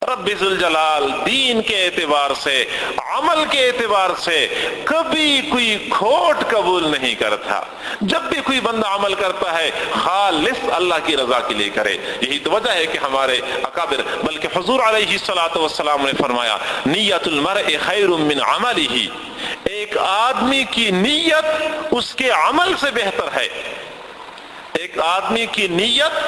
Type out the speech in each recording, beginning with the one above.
رب ذوالجلال دین کے اعتبار سے، عمل کے اعتبار سے کبھی کوئی کھوٹ قبول نہیں کرتا۔ جب بھی کوئی بندہ عمل کرتا ہے خالص اللہ کی رضا کے لیے کرے۔ یہی تو وجہ ہے کہ ہمارے اکابر بلکہ حضور علیہ الصلوۃ والسلام نے فرمایا نیت المرء خیر من عملہ، ایک آدمی کی نیت اس کے عمل سے بہتر ہے، ایک آدمی کی نیت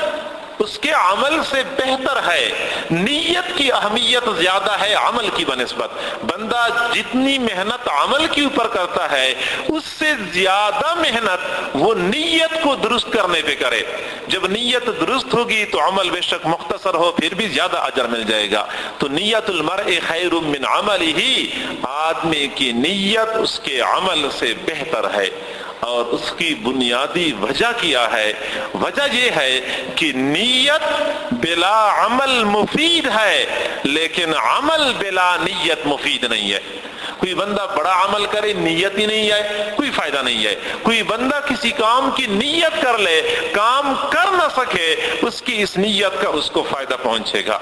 اس کے عمل سے بہتر ہے۔ نیت کی اہمیت زیادہ ہے عمل کی بنسبت۔ بندہ جتنی محنت عمل کے اوپر کرتا ہے اس سے زیادہ محنت وہ نیت کو درست کرنے پہ کرے۔ جب نیت درست ہوگی تو عمل بے شک مختصر ہو پھر بھی زیادہ اجر مل جائے گا۔ تو نیت المرء خیر من عملہ، آدمی کی نیت اس کے عمل سے بہتر ہے۔ اور اس کی بنیادی وجہ کیا ہے؟ وجہ یہ ہے کہ نیت بلا عمل مفید ہے لیکن عمل بلا نیت مفید نہیں ہے۔ کوئی بندہ بڑا عمل کرے نیت ہی نہیں ہے کوئی فائدہ نہیں ہے۔ کوئی بندہ کسی کام کی نیت کر لے کام کر نہ سکے اس کی اس نیت کا اس کو فائدہ پہنچے گا۔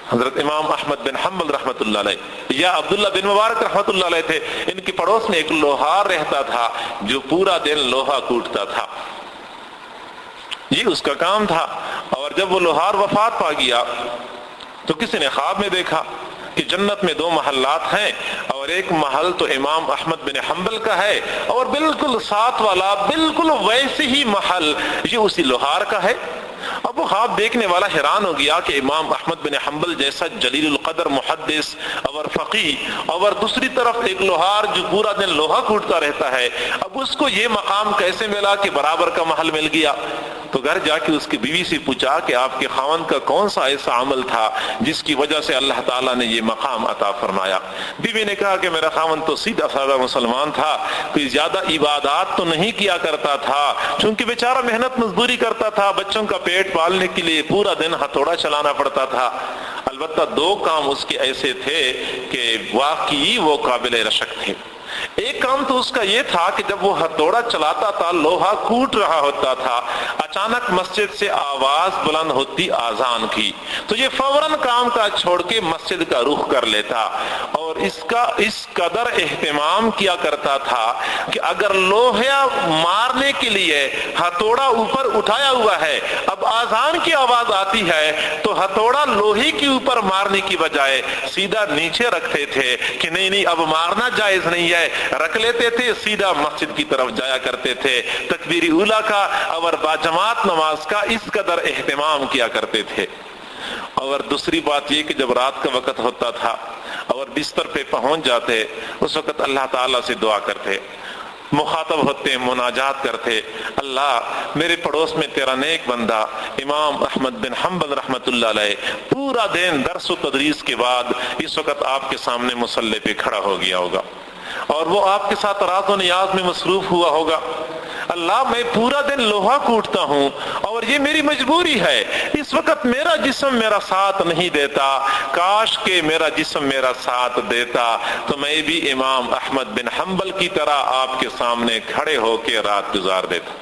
حضرت امام احمد بن حنبل رحمۃ اللہ علیہ یا عبداللہ بن مبارک رحمۃ اللہ علیہ تھے، ان کے پڑوس میں ایک لوہار رہتا تھا جو پورا دن لوہا کوٹتا تھا، یہ اس کا کام تھا۔ اور جب وہ لوہار وفات پا گیا تو کسی نے خواب میں دیکھا کہ جنت میں 2 محلات ہیں اور ایک محل تو امام احمد بن حنبل کا ہے اور بالکل ساتھ والا بالکل ویسے ہی محل یہ اسی لوہار کا ہے۔ اب وہ خواب دیکھنے والا حیران ہو گیا کہ امام احمد بن حنبل جیسا جلیل القدر محدث اور فقیہ اور دوسری طرف ایک لوہار جو پورا دن لوہا کوٹتا رہتا ہے، اب اس کو یہ مقام کیسے ملا کہ برابر کا محل مل گیا؟ تو گھر جا کے اس کی بیوی سے پوچھا کہ آپ کے خاوند کا کون سا ایسا عمل تھا جس کی وجہ سے اللہ تعالیٰ نے یہ مقام عطا فرمایا؟ بیوی نے کہا کہ میرا خاوند تو سیدھا سادہ مسلمان تھا، کوئی زیادہ عبادات تو نہیں کیا کرتا تھا، چونکہ بیچارہ محنت مزدوری کرتا تھا، بچوں کا پیٹ پالنے کے لیے پورا دن ہتھوڑا چلانا پڑتا تھا۔ البتہ 2 کام اس کے ایسے تھے کہ واقعی وہ قابل رشک تھے۔ ایک کام تو اس کا یہ تھا کہ جب وہ ہتھوڑا چلاتا تھا لوہا کوٹ رہا ہوتا تھا، اچانک مسجد سے آواز بلند ہوتی اذان کی تو یہ فوراً کام کاج چھوڑ کے مسجد کا رخ کر لیتا اور اس قدر اہتمام کیا کرتا تھا کہ اگر لوہا مارنے کے لیے ہتھوڑا اوپر اٹھایا ہوا ہے، اب اذان کی آواز آتی ہے تو ہتھوڑا لوہے کے اوپر مارنے کی بجائے سیدھا نیچے رکھتے تھے کہ نہیں اب مارنا جائز نہیں ہے، رکھ لیتے تھے، سیدھا مسجد کی طرف جایا کرتے تھے، تکبیر اولیٰ کا اور باجماعت نماز کا اس قدر اہتمام کیا کرتے تھے۔ اور دوسری بات یہ کہ جب رات کا وقت ہوتا تھا اور بستر پہ پہنچ جاتے اس وقت اللہ تعالیٰ سے دعا کرتے، مخاطب ہوتے، مناجات کرتے، اللہ میرے پڑوس میں تیرا نیک بندہ امام احمد بن حنبل رحمۃ اللہ علیہ پورا دن درس و تدریس کے بعد اس وقت آپ کے سامنے مصلی پہ کھڑا ہو گیا ہوگا اور وہ آپ کے ساتھ راز و نیاز میں مصروف ہوا ہوگا۔ اللہ میں پورا دن لوہا کوٹتا ہوں اور یہ میری مجبوری ہے، اس وقت میرا جسم میرا ساتھ نہیں دیتا، کاش کہ میرا جسم میرا ساتھ دیتا تو میں بھی امام احمد بن حنبل کی طرح آپ کے سامنے کھڑے ہو کے رات گزار دیتا۔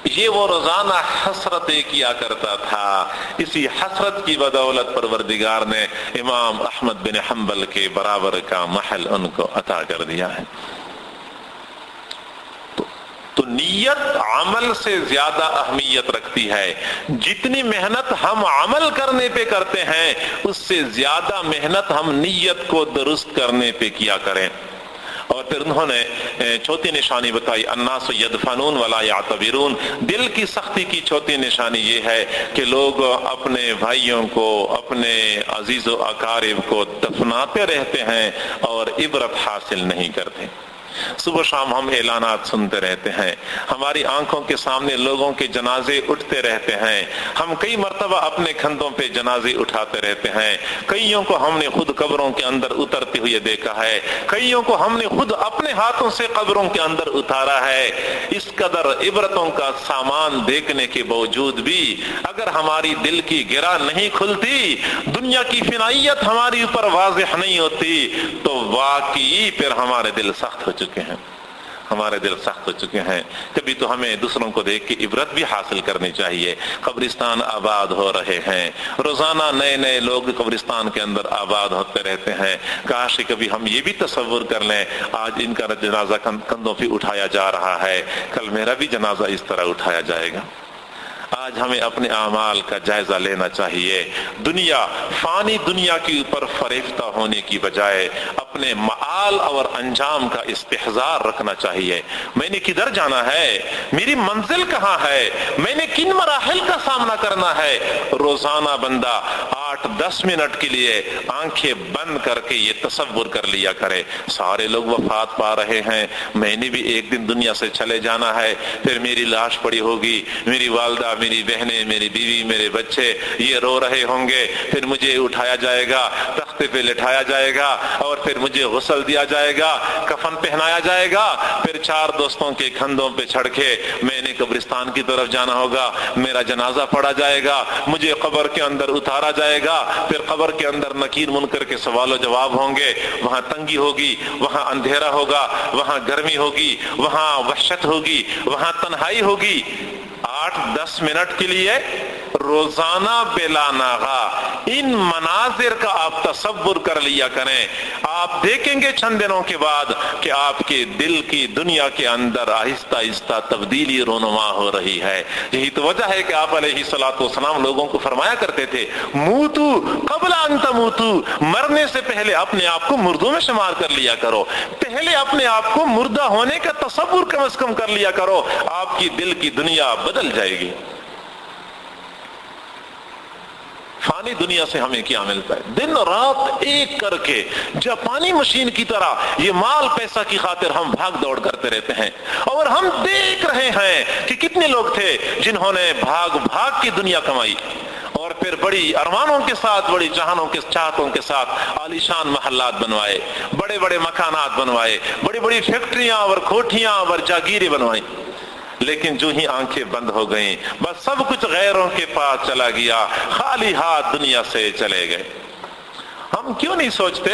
یہ وہ روزانہ حسرتیں کیا کرتا تھا، اسی حسرت کی بدولت پروردگار نے امام احمد بن حنبل کے برابر کا محل ان کو عطا کر دیا ہے۔ تو نیت عمل سے زیادہ اہمیت رکھتی ہے۔ جتنی محنت ہم عمل کرنے پہ کرتے ہیں اس سے زیادہ محنت ہم نیت کو درست کرنے پہ کیا کریں۔ اور پھر انہوں نے چوتھی نشانی بتائی الناس یدفنون ولا یعتبرون، دل کی سختی کی چوتھی نشانی یہ ہے کہ لوگ اپنے بھائیوں کو اپنے عزیز و اقارب کو دفناتے رہتے ہیں اور عبرت حاصل نہیں کرتے۔ صبح شام ہم اعلانات سنتے رہتے ہیں، ہماری آنکھوں کے سامنے لوگوں کے جنازے اٹھتے رہتے ہیں، ہم کئی مرتبہ اپنے کندھوں پہ جنازے اٹھاتے رہتے ہیں، کئیوں کو ہم نے خود قبروں کے اندر اترتے ہوئے دیکھا ہے، کئیوں کو ہم نے خود اپنے ہاتھوں سے قبروں کے اندر اتارا ہے۔ اس قدر عبرتوں کا سامان دیکھنے کے باوجود بھی اگر ہماری دل کی گرہ نہیں کھلتی، دنیا کی فنائیت ہماری اوپر واضح نہیں ہوتی تو واقعی پھر ہمارے دل سخت ہو چکے ہیں۔ ہمارے دل سخت ہو چکے ہیں. کبھی تو ہمیں دوسروں کو دیکھ کے عبرت بھی حاصل کرنی چاہیے. قبرستان آباد ہو رہے ہیں، روزانہ نئے نئے لوگ قبرستان کے اندر آباد ہوتے رہتے ہیں. کاش کہ کبھی ہم یہ بھی تصور کر لیں، آج ان کا جنازہ کندھوں پہ اٹھایا جا رہا ہے، کل میرا بھی جنازہ اس طرح اٹھایا جائے گا. آج ہمیں اپنے اعمال کا جائزہ لینا چاہیے. دنیا، فانی دنیا کے اوپر فریفتہ ہونے کی بجائے اپنے معال اور انجام کا استحضار رکھنا چاہیے. میں نے کدھر جانا ہے، میری منزل کہاں ہے، میں نے کن مراحل کا سامنا کرنا ہے. روزانہ بندہ 8-10 منٹ کے لیے آنکھیں بند کر کے یہ تصور کر لیا کرے، سارے لوگ وفات پا رہے ہیں، میں نے بھی ایک دن دنیا سے چلے جانا ہے. پھر میری لاش پڑی ہوگی، میری والدہ، میری بہنیں، میری بیوی، میرے بچے یہ رو رہے ہوں گے. پھر مجھے اٹھایا جائے گا، تختے پہ لٹھایا جائے گا، اور پھر مجھے غسل دیا جائے گا، کفن پہنایا جائے گا. پھر 4 دوستوں کے کندھوں پہ چڑھ کے میں نے قبرستان کی طرف جانا ہوگا، میرا جنازہ پڑھا جائے گا، مجھے قبر کے اندر اتارا جائے گا. پھر قبر کے اندر نکیر منکر کے سوال و جواب ہوں گے. وہاں تنگی ہوگی، وہاں اندھیرا ہوگا، وہاں گرمی ہوگی، وہاں وحشت ہوگی، وہاں تنہائی ہوگی. 8-10 منٹ کے لیے روزانہ بلا ناغا ان مناظر کا آپ تصور کر لیا کریں. آپ دیکھیں گے چند دنوں کے بعد کہ آپ کے دل کی دنیا کے اندر آہستہ آہستہ تبدیلی رونما ہو رہی ہے. یہی تو وجہ ہے کہ آپ علیہ الصلوۃ والسلام لوگوں کو فرمایا کرتے تھے، موتو قبل ان تموتو، مرنے سے پہلے اپنے آپ کو مردوں میں شمار کر لیا کرو. پہلے اپنے آپ کو مردہ ہونے کا تصور کم از کم کر لیا کرو، آپ کی دل کی دنیا بدل جائے گی. فانی دنیا سے ہمیں کیا ملتا ہے؟ دن رات ایک کر کے جاپانی مشین کی طرح یہ مال پیسہ کی خاطر ہم بھاگ دوڑ کرتے رہتے ہیں. اور ہم دیکھ رہے ہیں کہ کتنے لوگ تھے جنہوں نے بھاگ بھاگ کی دنیا کمائی، اور پھر بڑی ارمانوں کے ساتھ، بڑی جہانوں کے چاہتوں کے ساتھ عالیشان محلات بنوائے، بڑے بڑے مکانات بنوائے، بڑی بڑی فیکٹریاں اور کوٹھیاں اور جاگیریں بنوائیں. لیکن جو ہی آنکھیں بند ہو گئیں، بس سب کچھ غیروں کے پاس چلا گیا، خالی ہاتھ دنیا سے چلے گئے. ہم کیوں نہیں سوچتے؟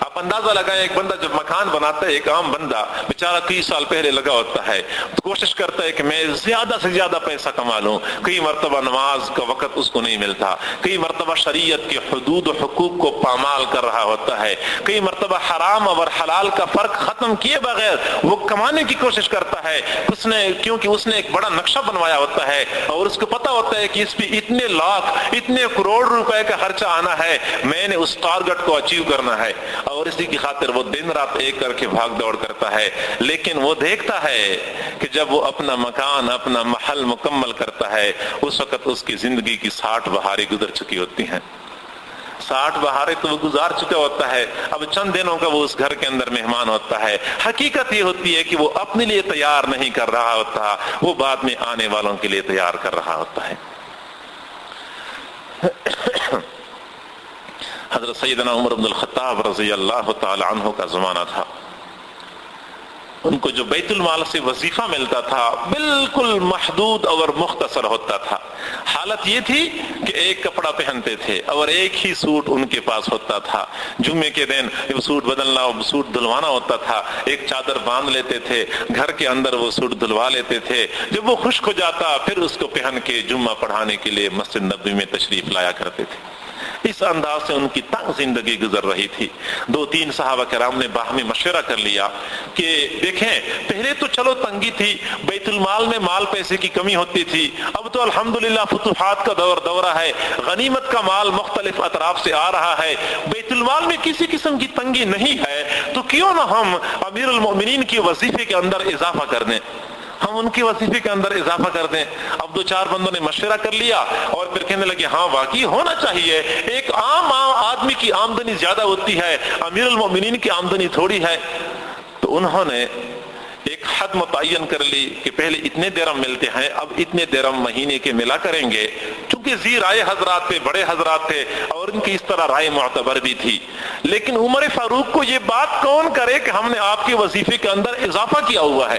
آپ اندازہ لگائیں، ایک بندہ جب مکان بناتا ہے، ایک عام بندہ بیچارہ 30 سال پہلے لگا ہوتا ہے، کوشش کرتا ہے کہ میں زیادہ سے زیادہ پیسہ کما لوں. کئی مرتبہ نماز کا وقت اس کو نہیں ملتا، کئی مرتبہ شریعت کے حدود و حقوق کو پامال کر رہا ہوتا ہے، کئی مرتبہ حرام اور حلال کا فرق ختم کیے بغیر وہ کمانے کی کوشش کرتا ہے. کیونکہ اس نے ایک بڑا نقشہ بنوایا ہوتا ہے اور اس کو پتا ہوتا ہے کہ اس پہ اتنے لاکھ، اتنے کروڑ روپے کا خرچہ آنا ہے، میں نے اس ٹارگٹ کو اچیو کرنا ہے. اور اسی کی خاطر وہ دن رات ایک کر کے بھاگ دوڑ کرتا ہے. لیکن وہ دیکھتا ہے کہ جب وہ اپنا مکان، اپنا محل مکمل کرتا ہے، اس وقت اس کی زندگی کی 60 بہاریں گزر چکی ہوتی ہیں. 60 بہاریں تو وہ گزار چکا ہوتا ہے. اب چند دنوں کا وہ اس گھر کے اندر مہمان ہوتا ہے. حقیقت یہ ہوتی ہے کہ وہ اپنے لیے تیار نہیں کر رہا ہوتا، وہ بعد میں آنے والوں کے لیے تیار کر رہا ہوتا ہے. حضرت سیدنا عمر بن الخطاب رضی اللہ تعالی عنہ کا زمانہ تھا. ان کو جو بیت المال سے وظیفہ ملتا تھا بالکل محدود اور مختصر ہوتا تھا. حالت یہ تھی کہ ایک کپڑا پہنتے تھے اور ایک ہی سوٹ ان کے پاس ہوتا تھا. جمعے کے دن جب سوٹ بدلنا، سوٹ دھلوانا ہوتا تھا، ایک چادر باندھ لیتے تھے، گھر کے اندر وہ سوٹ دھلوا لیتے تھے. جب وہ خشک ہو جاتا پھر اس کو پہن کے جمعہ پڑھانے کے لیے مسجد نبوی میں تشریف لایا کرتے تھے. اس انداز سے ان کی تنگ زندگی گزر رہی تھی. 2-3 صحابہ کرام نے باہمی مشورہ کر لیا کہ دیکھیں، پہلے تو چلو تنگی تھی، بیت المال میں مال پیسے کی کمی ہوتی تھی، اب تو الحمدللہ فتوحات کا دورہ ہے، غنیمت کا مال مختلف اطراف سے آ رہا ہے، بیت المال میں کسی قسم کی تنگی نہیں ہے، تو کیوں نہ ہم امیر المؤمنین کی وظیفے کے اندر اضافہ کر دیں، ہم ان کی وظیفے کے اندر اضافہ کر دیں. اب 2-4 بندوں نے مشورہ کر لیا اور پھر کہنے لگے ہاں واقعی ہونا چاہیے. ایک عام آدمی کی آمدنی زیادہ ہوتی ہے، امیر المؤمنین کی آمدنی تھوڑی ہے. تو انہوں نے ایک حد متعین کر لی کہ پہلے اتنے درہم ملتے ہیں، اب اتنے درہم مہینے کے ملا کریں گے. چونکہ ذی رائے حضرات تھے، بڑے حضرات تھے اور ان کی اس طرح رائے معتبر بھی تھی. لیکن عمر فاروق کو یہ بات کون کرے کہ ہم نے آپ کے وظیفے کے اندر اضافہ کیا ہوا ہے.